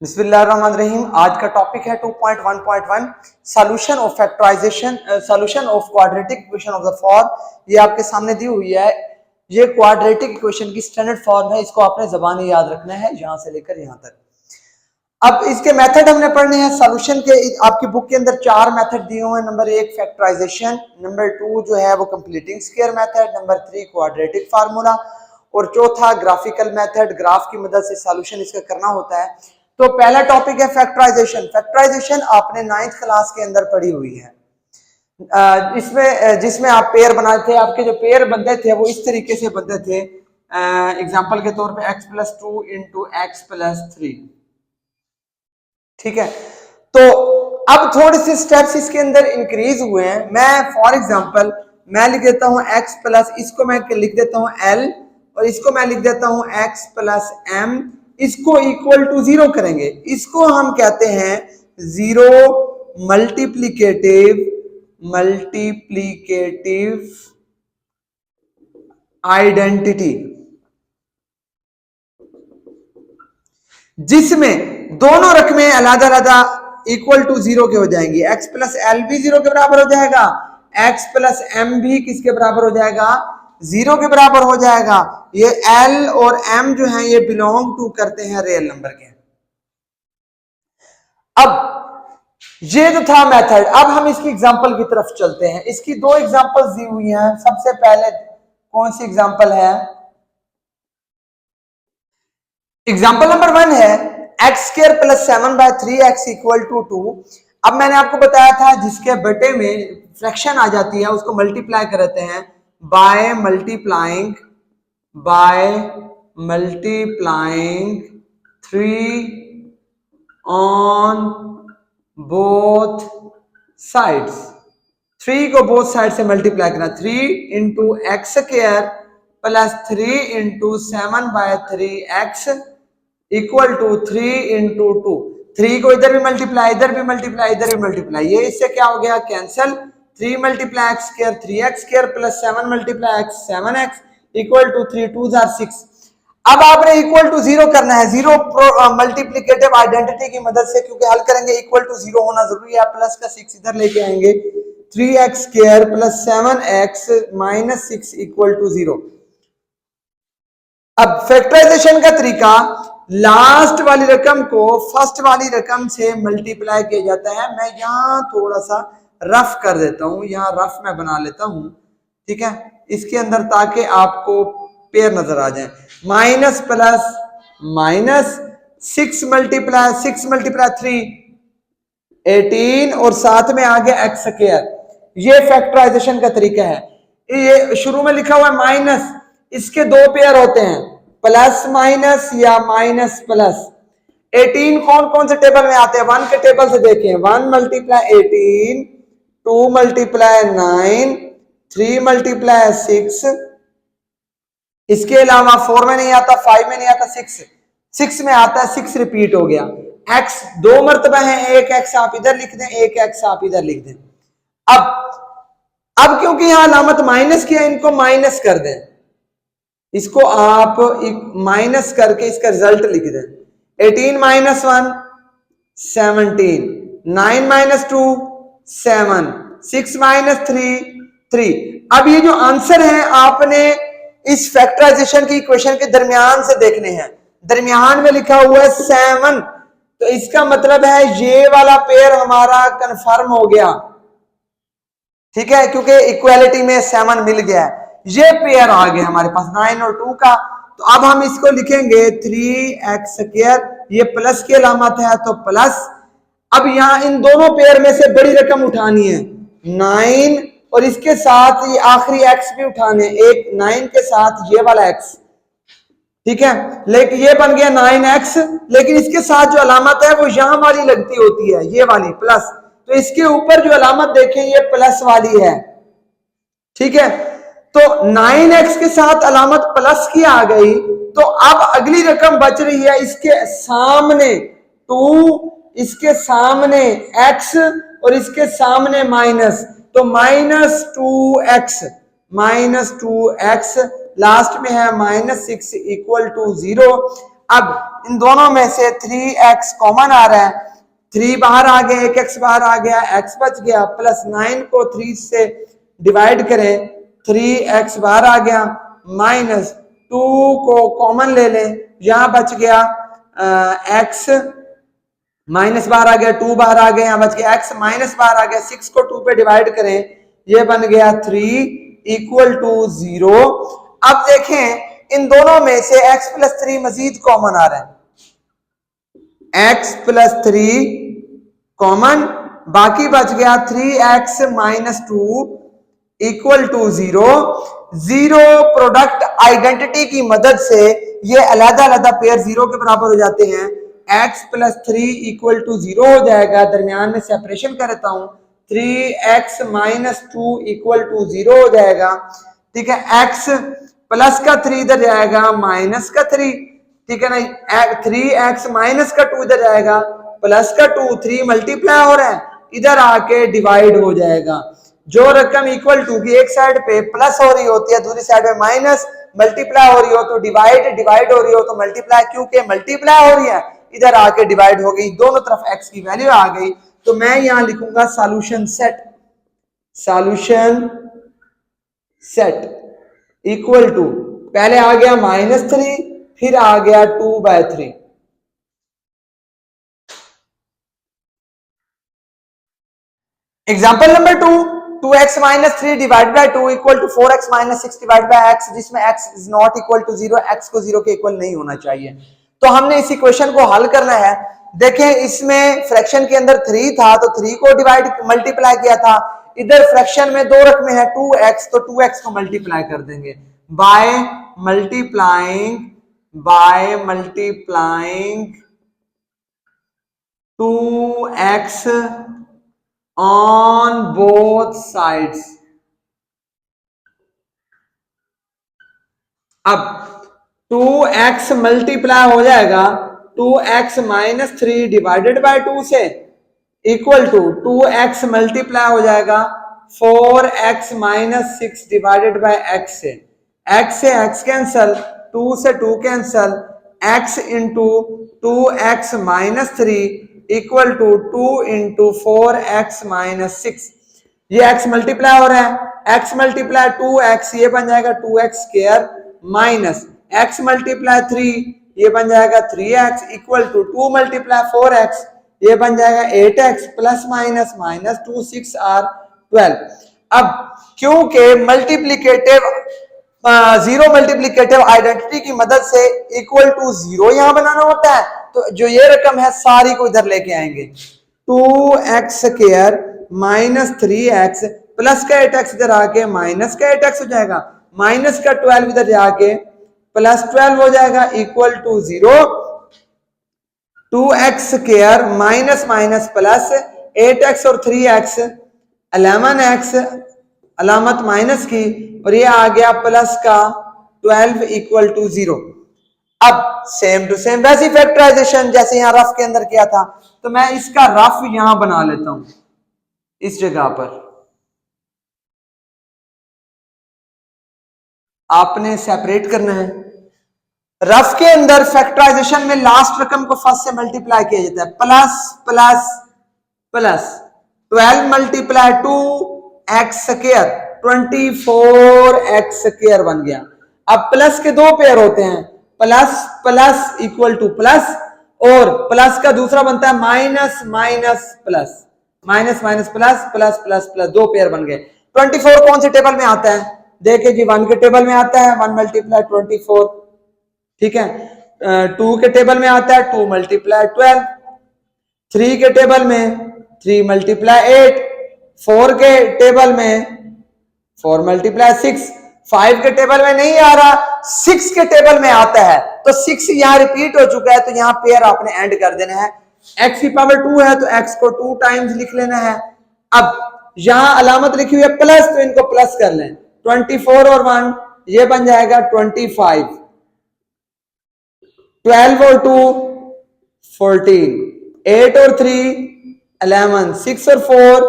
बिस्मिल्लाहिर्रहमानिर्रहीम। आज का टॉपिक है 2.1.1 solution of factorization, solution of quadratic equation of the form. ये आपके सामने दी हुई है। ये क्वाड्रेटिक इक्वेशन की स्टैंडर्ड फॉर्म है, इसको आपने ज़बानी याद रखना है यहां से लेकर यहां तक। अब इसके मेथड हमने पढ़ने हैं सॉल्यूशन के। आपकी बुक के अंदर 4 मेथड दिए हुए हैं। नंबर 1 फैक्टराइजेशन, नंबर 2 जो है वो completing square method, number 3 quadratic formula और चौथा ग्राफिकल मेथड, ग्राफ की मदद से सॉल्यूशन इसका करना होता है। तो पहला टॉपिक है फैक्टराइजेशन। फैक्टराइजेशन आपने 9th क्लास के अंदर पढ़ी हुई है। इसमें जिसमें आप पेयर बनाते थे, आपके जो पेयर बनते थे वो इस तरीके से बनते थे। एग्जांपल के तौर पे x+2 इंटू x+3। ठीक है, तो अब थोड़े से स्टेप्स इसके अंदर इंक्रीज हुए हैं। मैं फॉर एग्जांपल मैं लिख देता हूं x प्लस, इसको मैं लिख देता हूं l और इसको मैं लिख देता हूं x+m। इसको इक्वल टू 0 करेंगे। इसको हम कहते हैं जीरो मल्टीप्लिकेटिव आइडेंटिटी, जिसमें दोनों रकमें अलग अलग इक्वल टू 0 के हो जाएंगी। x+l भी 0 के बराबर हो जाएगा, x+m भी किसके बराबर हो जाएगा, 0 के बराबर हो जाएगा। ये l और m जो है ये बिलोंग टू करते हैं रियल नंबर के। अब ये जो था मेथड, अब हम इसकी एग्जांपल की तरफ चलते हैं। इसकी 2 एग्जांपल्स दी हुई हैं। सबसे पहले कौन सी एग्जांपल है? एग्जांपल नंबर 1 है x² + 7/3x = 2। अब मैंने आपको बताया था जिसके बटे में फ्रैक्शन आ जाती है उसको मल्टीप्लाई करते हैं by multiplying 3 on both sides. 3 को बोथ साइड से मल्टीप्लाई करना। 3 into x² plus 3 into 7/3x equal to 3 into 2। 3 को इधर भी मल्टीप्लाई, इधर भी मल्टीप्लाई, इधर भी मल्टीप्लाई। ये इससे क्या हो गया, cancel. 3 × x² 3x² plus 7 × x 7x equal to 3 2 * 6। अब आपने इक्वल टू 0 करना है, 0 मल्टीप्लिकेटिव आइडेंटिटी की मदद से, क्योंकि हल करेंगे इक्वल टू 0 होना जरूरी है। प्लस का 6 इधर लेके आएंगे, 3x² plus 7x minus 6 equal to 0। अब फैक्टराइजेशन का तरीका, लास्ट वाली रकम को फर्स्ट वाली रकम से मल्टीप्लाई किया जाता है। मैं यहां थोड़ा सा रफ कर देता हूं, यहां रफ मैं बना लेता हूं, ठीक है, इसके अंदर, ताकि आपको पेयर नजर आ जाए। माइनस प्लस माइनस 6 × 3 18 और साथ में आ गया x²। ये फैक्टराइजेशन का तरीका है। ये शुरू में लिखा हुआ है माइनस, इसके 2 पेयर होते हैं, प्लस माइनस या माइनस प्लस। 18 कौन कौन से टेबल में आते हैं? 1 के टेबल से देखें, 1 × 18, 2 × 9, 3 × 6। इसके अलावा 4 में नहीं आता, 5 में नहीं आता, 6 में आता है। 6 रिपीट हो गया। x 2 मरतबा है, एक x आप इधर लिख दें, एक x आप इधर लिख दें। अब क्योंकि यहां अलामत माइनस किया, इनको माइनस कर दें। इसको आप माइनस करके इसका रिजल्ट लिख दें। 18 - 1 17, 9 - 2 7, 6 - 3 अब ये जो आंसर है आपने इस फैक्टराइजेशन की इक्वेशन के दरमियान से देखने हैं। दरमियान में लिखा हुआ है 7, तो इसका मतलब है ये वाला पेयर हमारा कंफर्म हो गया, ठीक है, क्योंकि इक्वालिटी में 7 मिल गया है। ये पेयर आ गया हमारे पास 9 और 2 का। तो अब हम इसको लिखेंगे 3x², ये प्लस की अलामत है तो प्लस। अब यहां इन दोनों पेयर में से बड़ी रकम उठानी है 9 और इसके साथ ये आखिरी x भी उठाने, एक 9 के साथ ये वाला x, ठीक है। लेकिन ये बन गया 9x, लेकिन इसके साथ जो अलामत है वो यहां वाली लगती होती है, ये वाली प्लस। तो इसके ऊपर जो अलामत देखें ये प्लस वाली है, ठीक है। तो 9x के साथ अलामत प्लस की आ गई। तो अब अगली रकम बच रही है इसके सामने 2, इसके सामने x और इसके सामने माइनस, तो -2x लास्ट में है -6 इक्वल टू 0। अब इन दोनों में से 3x कॉमन आ रहा है, 3 बाहर आ गया, 1x बाहर आ गया, x बच गया, प्लस 9 को 3 से डिवाइड करें, 3x बाहर आ गया, माइनस 2 को कॉमन ले लें, यहां बच गया x, माइनस बाहर आ गया, 2 बाहर आ गया, यहां बच गया x, माइनस बाहर आ गया, 6 को 2 पे डिवाइड करें, ये बन गया 3 इक्वल टू 0। अब देखें इन दोनों में से x प्लस 3 मजीद कॉमन आ रहा है, x प्लस 3 कॉमन, बाकी बच गया 3x minus 2 equal to 0। Zero product identity की मदद से ये अलग अलग पेयर जीरो के बराबर हो जाते हैं, x प्लस 3 इक्वल टू 0 हो जाएगा, दरमियान में सेपरेशन करता हूं, 3x माइनस 2 इक्वल टू 0 हो जाएगा, ठीक है। x प्लस का 3 इधर जाएगा, माइनस का 3, ठीक है ना, 3x माइनस का 2 इधर जाएगा, प्लस का 2, 3 मल्टीप्लाई हो रहा है, इधर आके डिवाइड हो जाएगा। जो रकम इक्वल टू की एक साइड पे प्लस हो रही होती है, दूसरी साइड पे माइनस, मल्टीप्लाई हो रही हो तो डिवाइड, डिवाइड हो रही हो तो मल्टीप्लाई, क्योंकि मल्टीप्लाई हो रही है इधर आके डिवाइड हो गई, दोनों तरफ x की वैल्यू आ गई। तो मैं यहां लिखूंगा solution set, solution set equal to, पहले आ गया -3, फिर आ गया 2/3। Example number 2, 2x minus 3 divide by 2 equal to 4x minus 6 divide by x, जिसमें x is not equal to 0, x को 0 के इक्वल नहीं होना चाहिए। तो हमने इस इक्वेशन को हल करना है। देखें इसमें फ्रैक्शन के अंदर 3 था तो 3 को डिवाइड मल्टीप्लाई किया था, इधर फ्रैक्शन में 2 रकमें हैं 2x, तो 2x को मल्टीप्लाई कर देंगे by multiplying 2x on both sides। अब 2x मल्टीप्लाई हो जाएगा 2x माइनस 3 डिवाइडेड बाय 2 से, इक्वल टू 2x मल्टीप्लाई हो जाएगा 4x minus 6 divided by x से x कैंसल, 2 से 2 cancel, x into 2x minus 3 equal to 2 into 4x minus 6। ये x multiply हो रहा है, x मल्टीप्लाई 2x, ये बन जाएगा 2x square, minus x multiply 3, ये बन जाएगा 3x, equal to 2 multiply 4x, ये बन जाएगा 8x, plus minus minus 2 6 r 12। अब क्योंकि मल्टीप्लिकेटिव जीरो मल्टीप्लिकेटिव आइडेंटिटी की मदद से इक्वल टू 0 यहां बनाना होता है, तो जो ये रकम है सारी को इधर लेके आएंगे, 2x square minus 3x plus का 8x इधर आके माइनस का 8x हो जाएगा, माइनस का 12 इधर जाके प्लस 12 हो जाएगा, equal to 0। 2x square minus minus plus 8x और 3x 11x, अलामत माइनस की, और ये आ गया प्लस का 12 इक्वल टू 0। अब सेम टू सेम वैसी फैक्टराइजेशन जैसे यहां रफ के अंदर किया था, तो मैं इसका रफ यहां बना लेता हूं इस जगह पर। आपने सेपरेट करना है, रफ के अंदर फैक्टराइजेशन में लास्ट रकम को फर्स्ट से मल्टीप्लाई किया जाता है, plus plus plus 12 multiply 2x square 24x square बन गया। अब प्लस के दो पेयर होते हैं, plus plus equal to plus, और प्लस का दूसरा बनता है minus minus plus, minus minus plus plus plus plus, दो पेयर बन गए। 24 कौन से टेबल में आता है, देखिए जी 1 के टेबल में आता है 1 मल्टीप्लाई 24, ठीक है। 2 के टेबल में आता है 2 मल्टीप्लाई 12, 3 के टेबल में 3 मल्टीप्लाई 8, 4 के टेबल में 4 मल्टीप्लाई 6, 5 के टेबल में नहीं आ रहा, 6 के टेबल में आता है, तो 6 यहां रिपीट हो चुका है, तो यहां पेयर आपने एंड कर देना है। x की पावर 2 है तो x को 2 टाइम्स लिख लेना है। अब यहां अलामत लिखी हुई है प्लस, तो इनको प्लस कर लें, 24 और 1 ये बन जाएगा 25, 12 और 2 14, 8 और 3 11, 6 और 4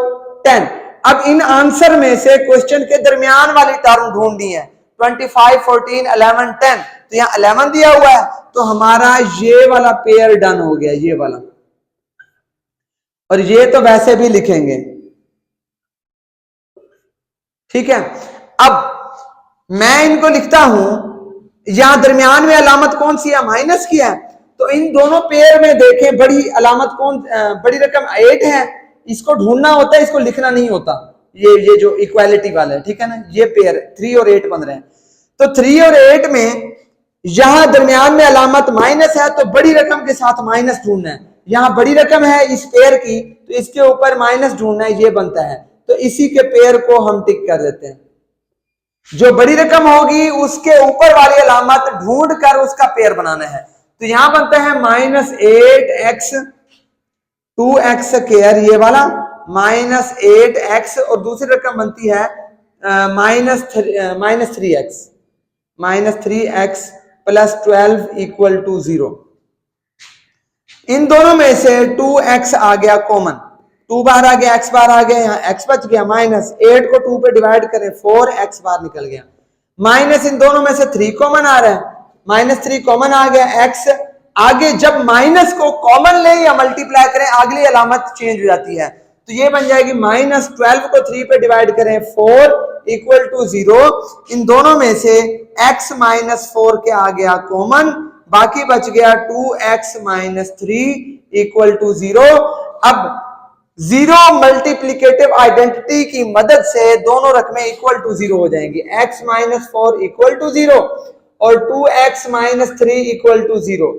10। अब इन आंसर में से क्वेश्चन के दरमियान वाली टर्म ढूंढनी है, 25 14 11 10, तो यहाँ 11 दिया हुआ है, तो हमारा ये वाला पेयर डन हो गया, ये वाला। और ये तो वैसे भी लिखेंगे, ठीक है। अब मैं इनको लिखता हूं, यहां दरमियान में अलामत कौन सी है, माइनस की है। तो इन दोनों पेयर में देखें बड़ी अलामत कौन, बड़ी रकम 8 है, इसको ढूंढना होता है, इसको लिखना नहीं होता। ये जो इक्वालिटी वाला है, ठीक है ना, ये पेयर 3 और 8 बन रहे हैं। तो 3 और 8 में यहां दरमियान में अलामत माइनस है, तो बड़ी रकम के साथ माइनस ढूंढना है। यहां बड़ी रकम है इस पेयर की, तो इसके ऊपर माइनस ढूंढना है, ये बनता है। तो इसी के पेयर को हम टिक कर देते हैं। जो बड़ी रकम होगी उसके ऊपर वाली अलामत ढूंढ कर उसका पेयर बनाना है। तो यहां बनता है -8x 2x स्क्वायर, ये वाला -8x, और दूसरी रकम बनती है -3x प्लस 12 इक्वल टू 0। इन दोनों में से 2x आ गया कॉमन, 2 बार आ गया, x बार आ गया, यहाँ x बच गया, -8 को 2 पे डिवाइड करें 4x बार निकल गया, माइनस इन दोनों में से 3 कॉमन आ रहा है, -3 कॉमन आ गया, x आगे जब माइनस को कॉमन ले या मल्टीप्लाई करें अगली अलामत चेंज हो जाती है, तो ये बन जाएगी -12 को 3 पे डिवाइड करें 4 इक्वल टू 0। इन दोनों में से x -4 के आ गया कॉमन, बाकी बच गया 2x - 3 इक्वल टू 0। अब जीरो मल्टीप्लिकेटिव आइडेंटिटी की मदद से दोनों रकमें इक्वल टू 0 हो जाएंगी, x -4 इक्वल टू 0 और 2x - 3 इक्वल टू 0।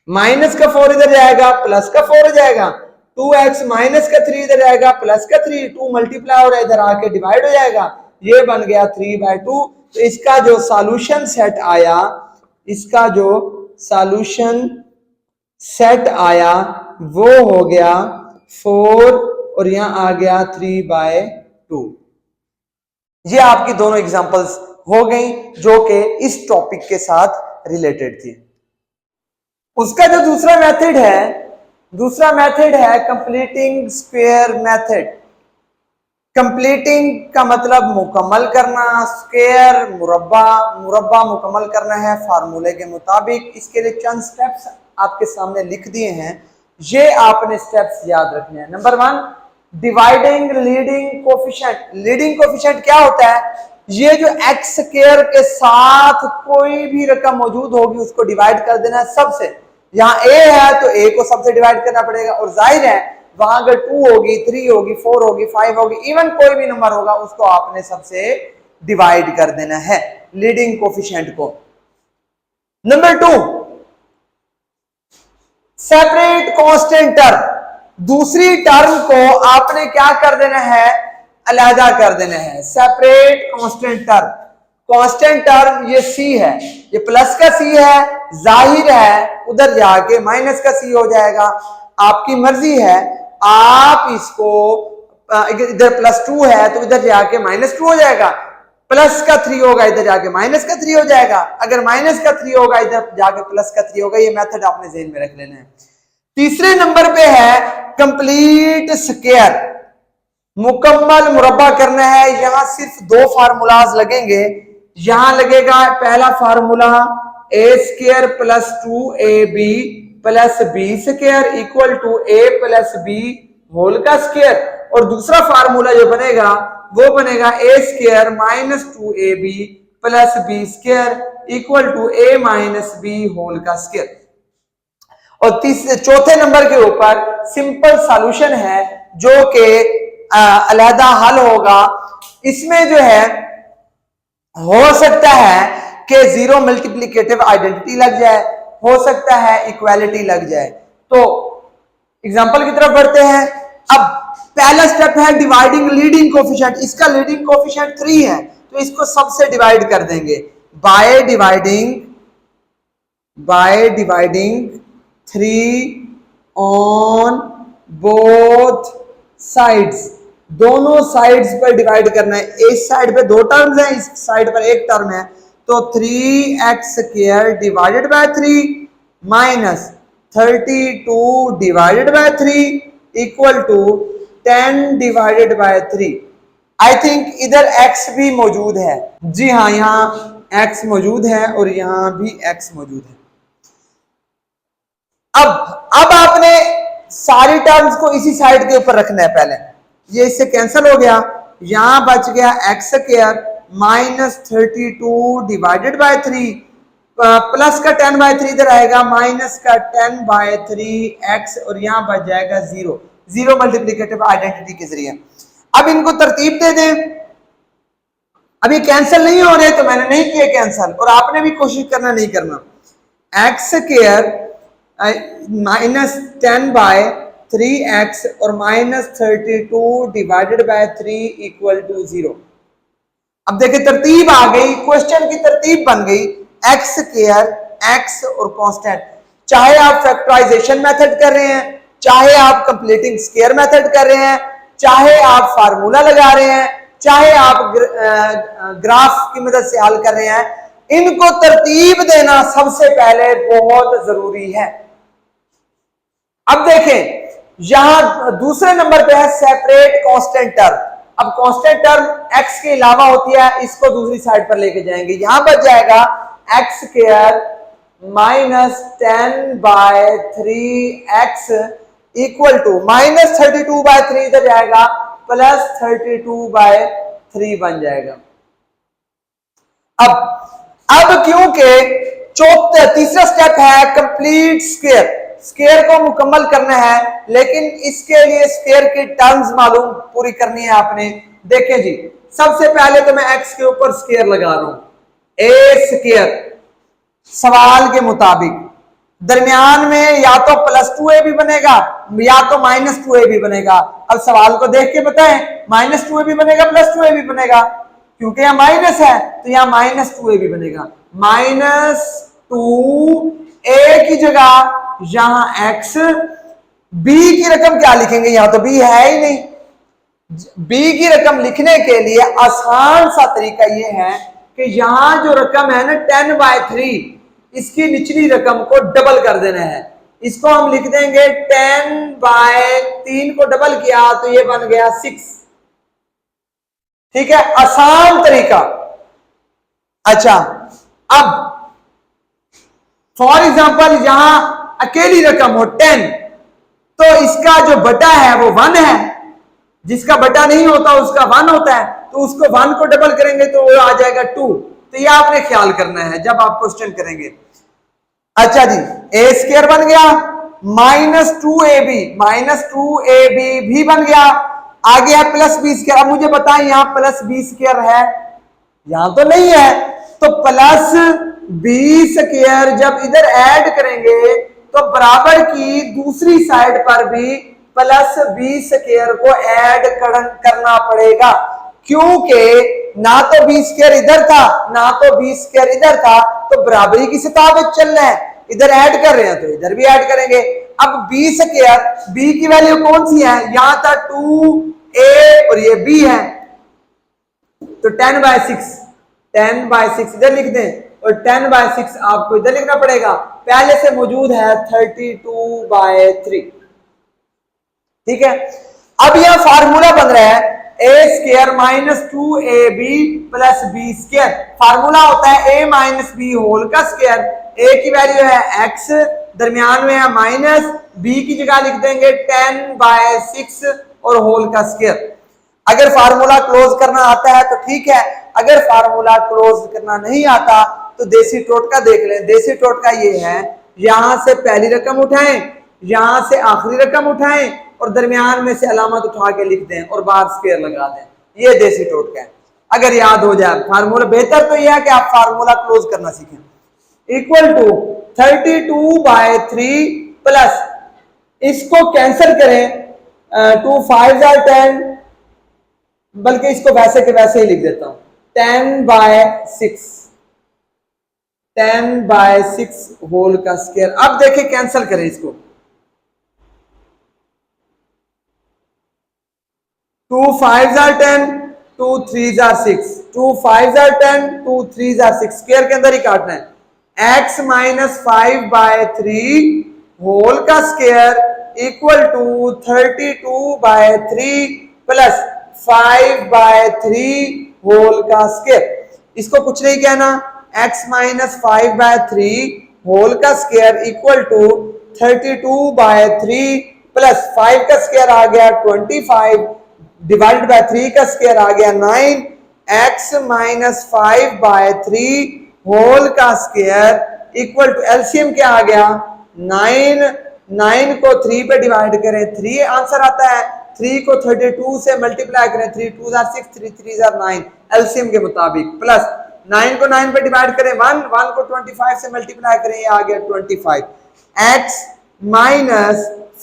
माइनस का 4 इधर जाएगा, प्लस का 4 हो जाएगा, 2x माइनस का 3 इधर जाएगा, प्लस का 3, 2 मल्टीप्लाई हो रहा है इधर आके डिवाइड हो जाएगा, ये बन गया 3/2। तो इसका जो सॉल्यूशन सेट आया, इसका जो सॉल्यूशन सेट आया वो हो गया 4 और यहां आ गया 3/2। ये आपकी दोनों एग्जांपल्स हो गई जो कि इस टॉपिक के साथ रिलेटेड थी। उसका जो दूसरा मेथड है कंप्लीटिंग स्क्वायर मेथड। कंप्लीटिंग का मतलब मुकम्मल करना, स्क्वायर मुरब्बा मुकम्मल करना है फार्मूले के मुताबिक। इसके लिए चंद स्टेप्स आपके सामने लिख दिए हैं, ये आपने स्टेप्स याद रखने हैं। Number 1, dividing leading coefficient. Leading coefficient क्या होता है? ये जो एक्स स्क्वायर के साथ कोई भी रकम मौजूद होगी उसको डिवाइड कर देना है सबसे। यहाँ a है तो a को सबसे डिवाइड करना पड़ेगा, और जाहिर है वहां अगर 2 होगी, 3 होगी, 4 होगी, 5 होगी, इवन कोई भी नंबर होगा उसको आपने सबसे डिवाइड कर देना है लीडिंग कोफिशिएंट को। Number 2, separate constant term. दूसरी टर्म को आपने क्या कर देना है? अलहदा कर देना है। Separate constant term, constant term ये c है, ये प्लस का c है, जाहिर है उधर जाके माइनस का c हो जाएगा। आपकी मर्जी है, आप इसको इधर +2 है तो इधर जाके -2 हो जाएगा, प्लस का 3 होगा इधर जाके माइनस का 3 हो जाएगा, अगर माइनस का 3 होगा इधर जाके प्लस का 3 होगा। ये मेथड आपने ज़हन में रख लेना है। तीसरे नंबर पे है कंप्लीट स्क्वायर, मुकम्मल मुरब्बा करना है। यहां सिर्फ 2 फार्मूलाज लगेंगे। यहां लगेगा पहला formula a² + 2ab + b² equal to a + b whole का स्क्वायर, और दूसरा फार्मूला जो बनेगा वो बनेगा a² - 2ab + b² equal to a - b whole का स्क्वायर। और चौथे नंबर के ऊपर सिंपल सॉल्यूशन है जो कि अलहदा हल होगा। इसमें जो है हो सकता है कि जीरो मल्टीप्लिकेटिव आइडेंटिटी लग जाए, हो सकता है इक्वालिटी लग जाए। तो एग्जांपल की तरफ बढ़ते हैं। अब पहला स्टेप है डिवाइडिंग लीडिंग कोफिशिएंट। इसका लीडिंग कोफिशिएंट 3 है तो इसको सबसे डिवाइड कर देंगे by dividing 3 on both sides. दोनों साइड्स पर डिवाइड करना है। इस साइड पे 2 टर्म्स हैं, इस साइड पर 1 टर्म है, तो 3x² divided by 3 minus 32 divided by 3 equal to 10 divided by 3। I think इधर x भी मौजूद है। जी हाँ, यहाँ x मौजूद है और यहां भी x मौजूद है। अब आपने सारी टर्म्स को इसी साइड के ऊपर रखना है। पहले ये इससे कैंसिल हो गया, यहां बच गया x square -32 divided by 3 plus का 10/3 इधर आएगा, माइनस का 10/3 x और यहां बच जाएगा 0। 0 मल्टीप्लिकेटिव आइडेंटिटी के जरिए अब इनको तरतीब दे दें। अभी कैंसिल नहीं हो रहे तो मैंने नहीं किया कैंसिल, और आपने भी कोशिश करना नहीं करना। एक्स स्क्वायर -10/3x और -32 डिवाइडेड बाय 3 इक्वल टू 0। अब देखिए तरतीब आ गई, क्वेश्चन की तरतीब बन गई, एक्स स्क्वायर एक्स और कांस्टेंट। चाहे आप फैक्टराइजेशन मेथड कर रहे हैं, चाहे आप कंप्लीटिंग स्क्वायर मेथड कर रहे हैं, चाहे आप फार्मूला लगा रहे हैं, चाहे आप ग्राफ की मदद से हल कर रहे हैं, इनको तरतीब देना सबसे पहले बहुत जरूरी है। अब देखें यहां दूसरे नंबर पे है सेपरेट कांस्टेंट टर्म। अब कांस्टेंट टर्म x के अलावा होती है, इसको दूसरी साइड पर लेके जाएंगे। यहां बच जाएगा x square -10/3x equal to -32/3 इधर जाएगा, +32/3 बन जाएगा। अब क्योंकि तीसरा स्टेप है कंप्लीट स्क्वायर, स्क्वायर को मुकम्मल करना है, लेकिन इसके लिए स्क्वायर की टर्म्स मालूम पूरी करनी है आपने। देखें जी, सबसे पहले तो मैं x के ऊपर स्क्वायर लगा रहा हूं, ए स्क्वायर सवाल के मुताबिक दरमियान में या तो +2ab बनेगा या तो -2ab बनेगा। अब सवाल को देख के बताएं, -2ab बनेगा +2ab बनेगा, क्योंकि यहां माइनस है तो यहां -2ab बनेगा। -2a की जगह यहां x, b की रकम क्या लिखेंगे, यहां तो b है ही नहीं। b की रकम लिखने के लिए आसान सा तरीका यह है कि यहां जो रकम है ना 10/3, इसकी निचली रकम को डबल कर देना है। इसको हम लिख देंगे 10/3 को डबल किया तो ये बन गया 6। ठीक है, आसान तरीका। अच्छा, अब फॉर एग्जांपल यहां अकेली रकम हो 10, तो इसका जो बटा है वो 1 है, जिसका बटा नहीं होता उसका 1 होता है, तो उसको 1 को डबल करेंगे तो वो आ जाएगा 2। तो ये आपने ख्याल करना है जब आप क्वेश्चन करेंगे। अच्छा जी, ए स्क्वायर बन गया, -2ab भी बन गया, आगे है +b स्क्वायर। अब मुझे बताएं यहां +b स्क्वायर है, यहां तो नहीं है, तो +b स्क्वायर जब इधर ऐड करेंगे तो बराबर की दूसरी साइड पर भी +b स्क्वायर को ऐड करना पड़ेगा, क्योंकि ना तो b स्क्वायर इधर था ना तो b स्क्वायर इधर था, तो बराबरी की सतह पे चलना है, इधर ऐड कर रहे हैं तो इधर भी ऐड करेंगे। अब b स्क्वायर, b की वैल्यू कौन सी है, यहां था 2a और ये b है, तो 10/6 इधर लिख दें और 10/6 आपको इधर लिखना पड़ेगा, पहले से मौजूद है 32/3। ठीक है, अब यह फार्मूला बन रहा है a square -2ab + b square. Formula होता है a - b होल का स्क्वायर। a की वैल्यू है x, दरमियान में है माइनस, b की जगह लिख देंगे 10/6 और होल का स्क्वायर। अगर फार्मूला क्लोज करना आता है तो ठीक है, अगर फार्मूला क्लोज करना नहीं आता तो देसी टोटका देख लें। देसी टोटका ये है, यहां से पहली रकम उठाएं, यहां से आखिरी रकम उठाएं और दरमियान में से अलामत उठा के लिख दें और बाहर स्क्वायर लगा दें। ये देसी टोटका है, अगर याद हो जाए फार्मूला। बेहतर तो यह है कि आप फार्मूला क्लोज करना सीखें। इक्वल टू 32/3 प्लस, इसको कैंसिल करें, 2 5 are 10, बल्कि इसको वैसे के वैसे ही लिख देता हूं, 10/6 होल का स्क्वायर। अब देखिए कैंसिल करें इसको, 2 5 are 10, 2 3 are 6, 2 5 are 10, 2 3 are 6, square के अंदर ही काटना है। x - 5/3 होल का square equal to 32/3 plus 5/3 whole का स्क्वायर। इसको कुछ नहीं कहना, x माइनस 5/3 होल का स्क्वायर इक्वल टू 32/3 प्लस 5 का स्क्वायर आ गया 25 डिवाइडेड बाय 3 का स्क्वायर आ गया 9 x माइनस 5/3 होल का स्क्वायर इक्वल टू एलसीएम क्या आ गया 9 को 3 पे डिवाइड करें 3 आंसर आता है 3 को 32 से मल्टीप्लाई करें 3 2 जार 6 3 3 जार 9 एलसीएम के मुताबिक प्लस 9 को 9 पे डिवाइड करें 1 को 25 से मल्टीप्लाई करें ये आ गया 25 x माइनस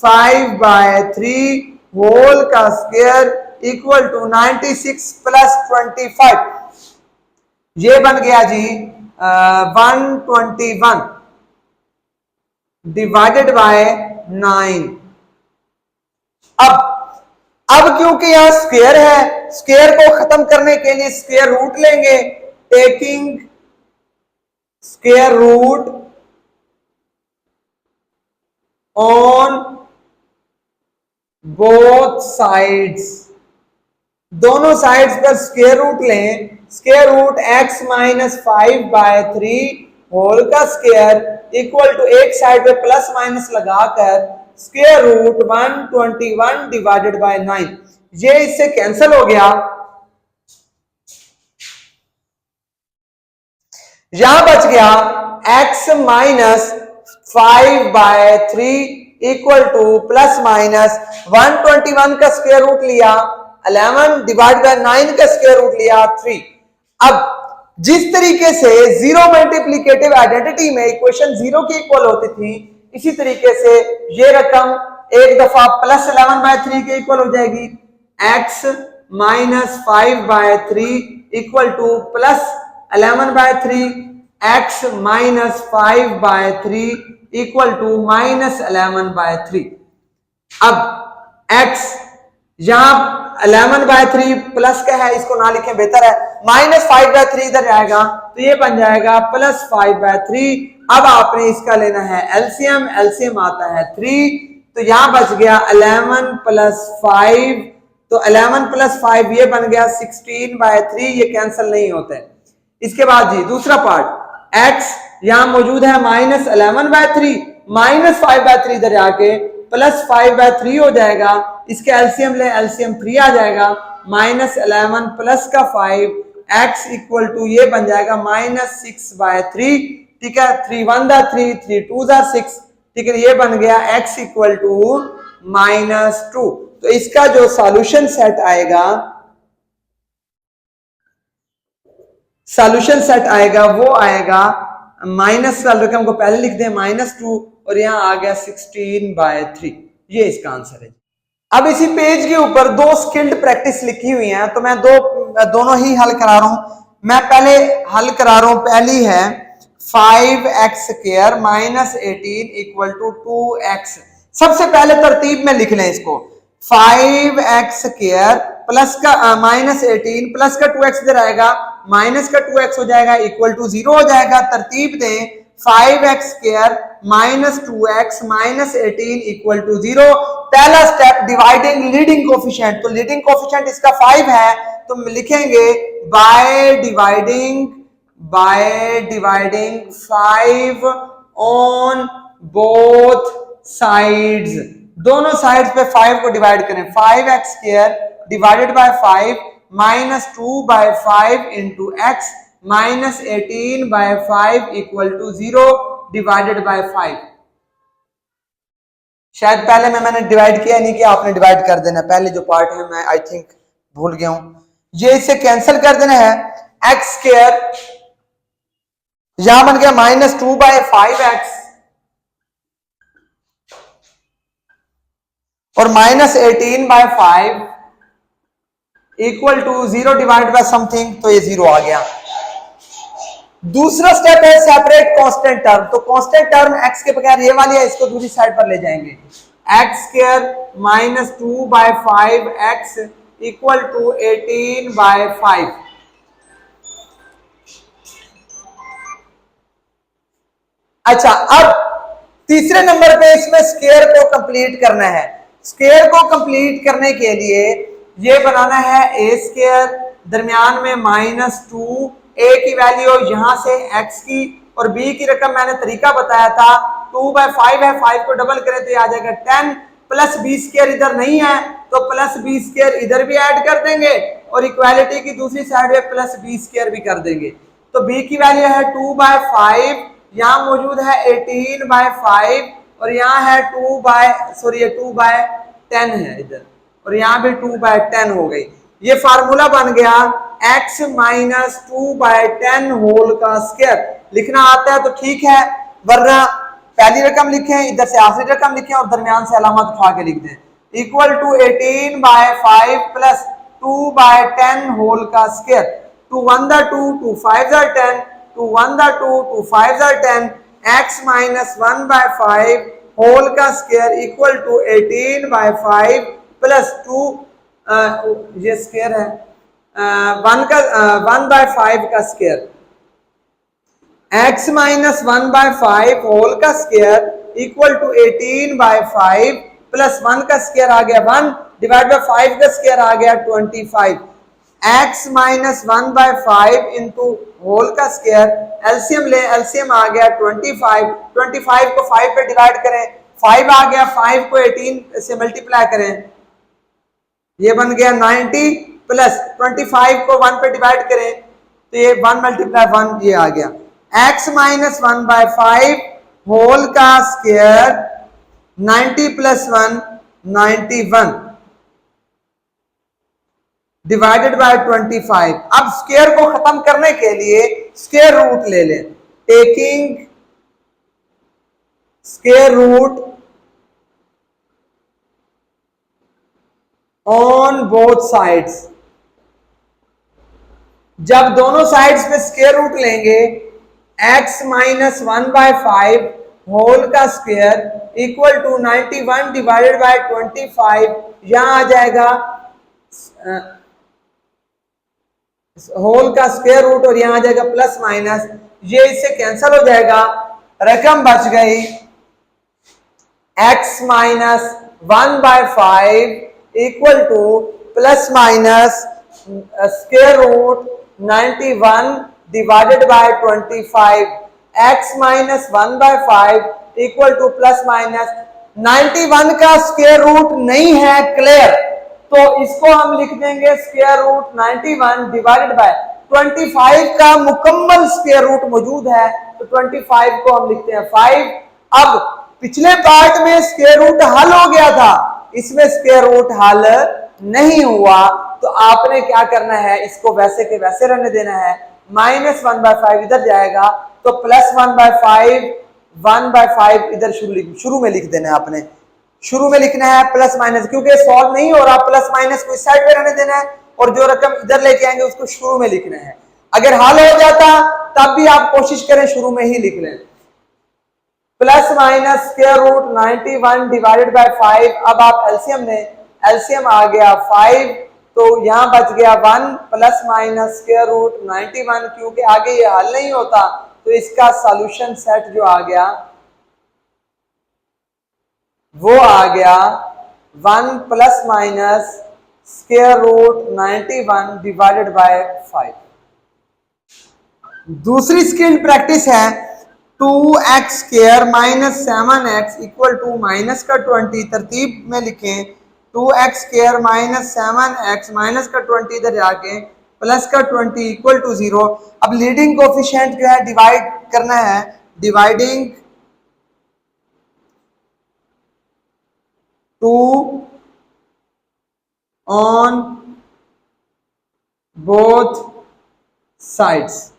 5/3 होल का स्क्वायर इक्वल टू 96 प्लस 25 ये बन गया जी 121 डिवाइडेड बाय 9। अब क्योंकि यहां स्क्वायर है स्क्वायर को खत्म करने के लिए स्क्वायर रूट लेंगे taking square root on both sides दोनों साइड्स पर स्क्वायर रूट लें square root x minus 5/3 whole का स्क्वायर इक्वल टू एक साइड पे प्लस माइनस लगाकर स्क्वायर रूट 121 डिवाइडेड बाय 9 ये इससे कैंसिल हो गया यहां बच गया x minus 5/3 equal to plus minus 121 का स्क्वायर रूट लिया 11 डिवाइड बाय 9 का स्क्वायर रूट लिया 3। अब जिस तरीके से जीरो मल्टीप्लिकेटिव आइडेंटिटी में इक्वेशन जीरो की इक्वल होती थी इसी तरीके से ये रकम एक दफा प्लस 11/3 के इक्वल हो जाएगी x minus 5/3 equal to plus 11/3 x minus 5/3 equal to minus 11/3। अब x यहां 11/3 प्लस का है इसको ना लिखें बेहतर है माइनस 5/3 इधर जाएगा तो ये बन जाएगा प्लस 5/3। अब आपने इसका लेना है एलसीएम एलसीएम आता है 3 तो यहां बच गया 11 प्लस 5 तो 11 प्लस 5 ये बन गया 16/3 ये कैंसिल नहीं होते। इसके बाद जी दूसरा पार्ट x यहां मौजूद है माइनस 11/3 माइनस 5/3 इधर आके प्लस 5/3 हो जाएगा इसके एलसीएम ले एलसीएम 3 आ जाएगा माइनस 11 प्लस का 5 x इक्वल टू ये बन जाएगा माइनस 6/3 ठीक है 3 1 दा 3 3 2 दा 6 ठीक है ये बन गया x इक्वल टू -2। तो इसका जो सॉल्यूशन सेट आएगा वो आएगा माइनस वाली रकम को पहले लिख दें -2 और यहां आ गया 16/3 ये इसका आंसर है। अब इसी पेज के ऊपर दो स्किल्ड प्रैक्टिस लिखी हुई हैं तो मैं दोनों ही हल करा रहा हूं। मैं पहले हल करा रहा हूं पहली है 5x² minus 18 equal to 2x। सबसे पहले तरतीब में लिख लें इसको 5x² प्लस का माइनस 18 प्लस का 2x इधर आएगा माइनस का 2x हो जाएगा इक्वल टू 0 हो जाएगा। तरतीब दें 5x² minus 2x minus 18 equal to 0। पहला स्टेप डिवाइडिंग लीडिंग कोफिशिएंट तो लीडिंग कोफिशिएंट इसका 5 है तो लिखेंगे by dividing 5 on both sides दोनों साइड्स पे 5 को डिवाइड करें 5x² divided by 5 minus 2/5 into x minus 18/5 equal to 0 divided by 5। शायद पहले मैंने डिवाइड किया नहीं कि आपने डिवाइड कर देना पहले जो पार्ट है मैं आई थिंक भूल गया हूं ये इसे कैंसिल कर देना है x² यहां बन गया -2/5x और minus 18/5 equal to 0 divide by something तो ये 0 आ गया। दूसरा स्टेप है सेपरेट कांस्टेंट टर्म तो कांस्टेंट टर्म x के बगैर ये वाली है इसको दूसरी साइड पर ले जाएंगे x² minus 2/5x equal to 18/5। अच्छा अब तीसरे नंबर पे इसमें स्क्वायर को कंप्लीट करना है। स्क्वायर को कंप्लीट करने के लिए ये बनाना है a² दरमियान में -2 ए की वैल्यू यहां से x की और b की रकम मैंने तरीका बताया था 2/5 है, 5 को डबल करें तो ये आ जाएगा 10 प्लस बी स्क्वायर इधर नहीं है तो प्लस बी स्क्वायर इधर भी ऐड कर देंगे और इक्वालिटी की दूसरी साइड में प्लस बी स्क्वायर भी कर देंगे। तो b की वैल्यू है 2/5, यहाँ मौजूद है 18/5 और यहाँ है 2/10 है इधर और यहाँ भी 2/10 हो गई। ये फार्मूला बन गया x माइनस 2/10 होल का स्क्वायर। लिखना आता है तो ठीक है, वरना पहली रकम लिखें, इधर से आखिरी रकम लिखें और दरमियान से अलामत उठा के लिख दें। इक्वल टू 18/5 प्लस 2/10 होल का स्क्वायर। 2 1 2, 2 5 10, 2 1 2, 2 5 10, x माइनस 1/5 होल का स्क्वायर इक्वल टू 18/5 प्लस 2 ये स्क्वायर है 1/5 का स्क्वायर। x माइनस 1/5 होल का स्क्वायर इक्वल टू 18/5 प्लस 1 का स्क्वायर आ गया 1 डिवाइड बाय 5 का स्क्वायर आ गया 25। x माइनस 1/5 इंटू होल का स्क्वायर, एलसीएम ले, एलसीएम आ गया 25। 25 को 5 पे डिवाइड करें, 5 आ गया, 5 को 18 से मल्टीप्लाई करें, ये बन गया 90 प्लस 25 को 1 पे डिवाइड करें तो ये 1 मल्टीप्लाई 1 ये आ गया। x माइनस 1/5 होल का स्क्वायर 90 प्लस 1 91 डिवाइडेड बाय 25। अब स्क्वायर को खत्म करने के लिए स्क्वायर रूट ले लें। Taking square root on both sides. जब दोनों साइड्स पे स्क्वायर रूट लेंगे x माइनस 1/5 होल का square equal to 91 divided by 25, यहां आ जाएगा होल का स्क्वायर रूट और यहां आ जाएगा प्लस माइनस, ये इससे कैंसिल हो जाएगा, रकम बच गई x minus 1/5 equal to plus minus square root 91 divided by 25। x minus 1/5 equal to plus minus 91 का स्क्वायर रूट नहीं है क्लियर, तो इसको हम लिख देंगे स्क्वायर रूट 91 डिवाइडेड बाय 25 का मुकम्मल स्क्वायर रूट मौजूद है तो 25 को हम लिखते हैं 5। अब पिछले पार्ट में स्क्वायर रूट हल हो गया था, इसमें स्क्वायर रूट हल नहीं हुआ, तो आपने क्या करना है, इसको वैसे के वैसे रहने देना है। माइनस 1/5 इधर जाएगा तो प्लस 1/5 इधर शुरू में लिख देना है। आपने शुरू में लिखना है प्लस माइनस, क्योंकि सॉल्व नहीं हो रहा, प्लस माइनस को इस साइड पे रहने देना है और जो रकम इधर लेके आएंगे उसको शुरू में लिखना है। अगर हल हो जाता तब भी आप कोशिश करें शुरू में ही लिख लें। Plus minus square root 91 divided by 5। अब आप एलसीएम ने, एलसीएम आ गया 5 तो यहां बच गया 1 प्लस माइनस स्क्वायर रूट 91, क्योंकि आगे ये हल नहीं होता तो इसका सॉल्यूशन सेट जो आ गया वो आ गया 1 plus minus square root 91 divided by 5। दूसरी स्किल प्रैक्टिस है 2x square minus 7x equal to minus का 20। तरतीब में लिखें 2x square minus 7x minus का 20 इधर जाके प्लस का 20 इक्वल टू 0। अब लीडिंग कोफिशिएंट जो है डिवाइड करना है, dividing 2 on both sides.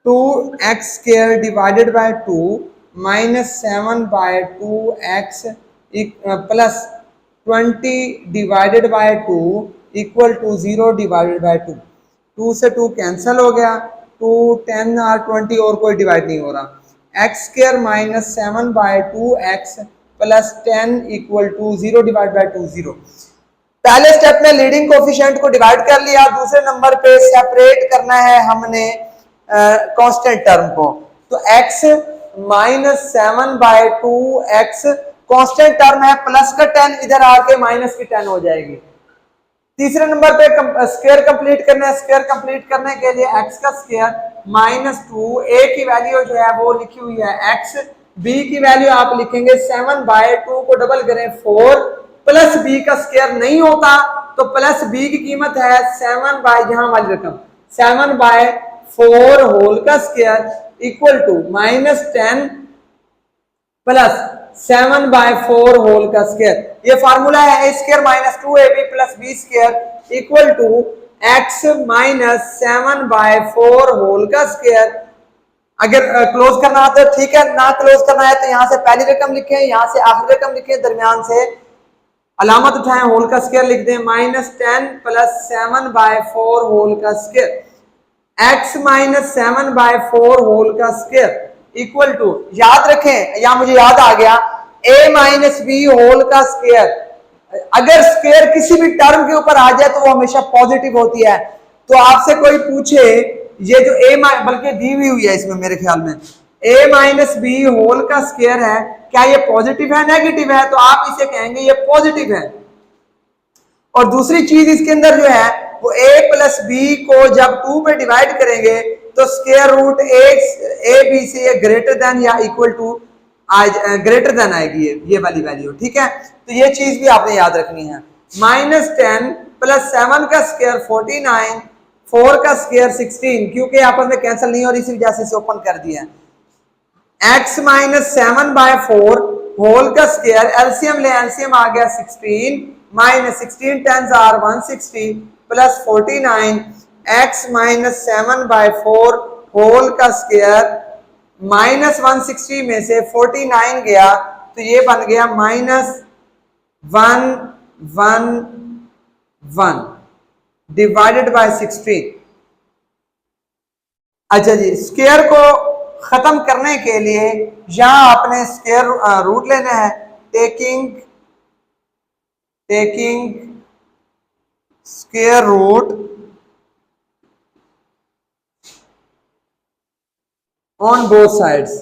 2x square divided by 2 minus 7/2x plus 20 divided by 2 equal to 0 divided by 2। 2 से 2 कैंसिल हो गया, 2 10 और 20 और कोई डिवाइड नहीं हो रहा। x square minus 7/2x plus 10 equal to 0 divide by 2 0। पहले स्टेप में लीडिंग कोफिशिएंट को डिवाइड कर लिया, दूसरे नंबर पे सेपरेट करना है हमने कांस्टेंट टर्म को। तो x minus 7/2x constant term है, प्लस का 10 इधर आके माइनस की 10 हो जाएगी। तीसरे नंबर पे स्क्वायर कंप्लीट करना है। स्क्वायर कंप्लीट करने के लिए x का स्क्वायर -2, a की वैल्यू जो है वो लिखी हुई है x, b की वैल्यू आप लिखेंगे 7/2 को डबल करें 4, प्लस b का स्क्वायर नहीं होता तो प्लस b की कीमत है 7 बाय यहां वाली रकम 7/4 होल का square equal to -10 plus 7/4 whole का स्क्वायर। ये फार्मूला है a square minus 2ab plus b square equal to x minus 7/4 whole का स्क्वायर। अगर क्लोज करना आता है ठीक है, ना क्लोज करना है तो यहां से पहली रकम लिखें, यहां से आखिरी रकम लिखें, दरमियान से अलामत उठाएं, होल का स्क्वायर लिख दें, -10 प्लस 7/4 होल का स्क्वायर। x माइनस 7/4 होल का स्क्वायर इक्वल टू, याद रखें या मुझे याद आ गया, a माइनस बी होल का स्क्वायर। अगर स्क्वायर किसी भी टर्म के ऊपर आ जाए तो वो हमेशा पॉजिटिव होती है। तो आपसे कोई पूछे ये जो a बल्कि दी हुई है इसमें मेरे ख्याल में a माइनस बी होल का स्क्वायर है, क्या ये पॉजिटिव है नेगेटिव है? तो आप इसे कहेंगे ये पॉजिटिव है। और दूसरी चीज इसके अंदर जो है वो a प्लस बी को जब 2 पे डिवाइड करेंगे तो स्क्वायर रूट ए बी से ग्रेटर देन या इक्वल टू ग्रेटर देन आएगी ये वाली वैल्यू, ठीक है। तो ये चीज भी आपने याद रखनी है। -10 प्लस 7 का स्क्वायर 49, 4 का स्क्वायर 16, क्योंकि आपस में कैंसिल नहीं हो रही इसी वजह से इसे ओपन कर दिया है। x माइनस 7/4 होल का स्क्वायर, एलसीएम ले, एलसीएम आ गया 16 minus 16 tens are 160 plus 49, x minus 7/4 whole का स्क्वायर, माइनस 160 में से 49 गया तो ये बन गया -111 डिवाइडेड बाय 16। अच्छा जी, स्क्वायर को खत्म करने के लिए यहां आपने स्क्वायर रूट लेना है, taking square root on both sides.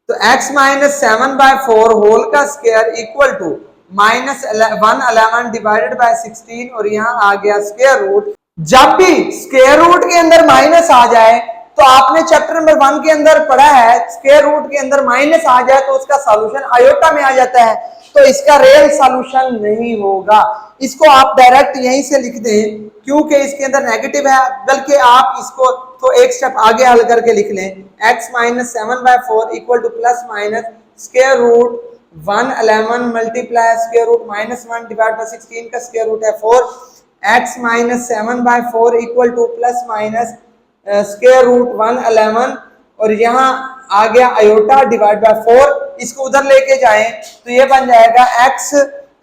तो x माइनस 7/4 होल का square equal to -111 divided by 16, और यहां आ गया स्क्वायर रूट। जब भी स्क्वायर रूट के अंदर माइनस आ जाए तो आपने चैप्टर नंबर 1 के अंदर पढ़ा है, स्क्वायर रूट के अंदर माइनस आ जाए तो उसका सॉल्यूशन आयोटा में आ जाता है, तो इसका रियल सॉल्यूशन नहीं होगा। इसको आप डायरेक्ट यहीं से लिख दें क्योंकि इसके अंदर नेगेटिव है, बल्कि आप इसको तो एक स्टेप आगे हल करके लिख लें, x minus 7/4 equal to plus minus square root 111 multiply square root -1 divide by 16 का स्क्वायर रूट है 4, x minus 7/4 equal to plus minus square root 111, और यहाँ आ गया आयोटा डिवाइड बाय 4। इसको उधर लेके जाएं तो ये बन जाएगा x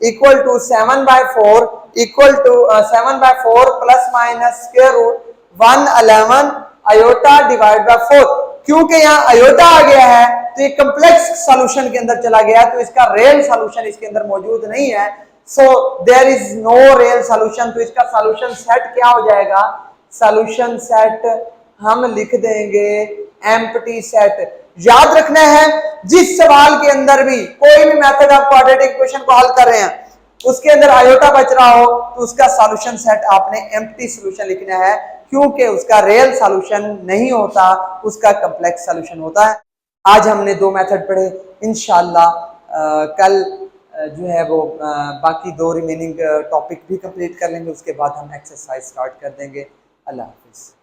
equal to 7/4 equal to 7/4 plus minus square root 111 iota divide by 4। क्योंकि यहाँ आयोटा आ गया है तो ये कॉम्प्लेक्स सॉल्यूशन के अंदर चला गया, तो इसका रियल सॉल्यूशन इसके अंदर मौजूद नहीं है। So there is no real solution. तो इसका सॉल्यूशन सेट क्या हो जाएगा? सॉल्यूशन सेट हम लिख देंगे एम्प्टी सेट। याद रखना है जिस सवाल के अंदर भी कोई भी मेथड आप क्वाड्रेटिक इक्वेशन को हल कर रहे हैं उसके अंदर आयोटा बच रहा हो तो उसका सॉल्यूशन सेट आपने एम्प्टी सॉल्यूशन लिखना है, क्योंकि उसका रियल सॉल्यूशन नहीं होता, उसका कॉम्प्लेक्स सॉल्यूशन होता है। आज हमने 2 मेथड पढ़े, इंशाल्लाह कल जो है वो बाकी 2 रिमेनिंग टॉपिक भी कंप्लीट कर लेंगे, उसके बाद हम एक्सरसाइज स्टार्ट कर देंगे। अल्लाह हाफिज़।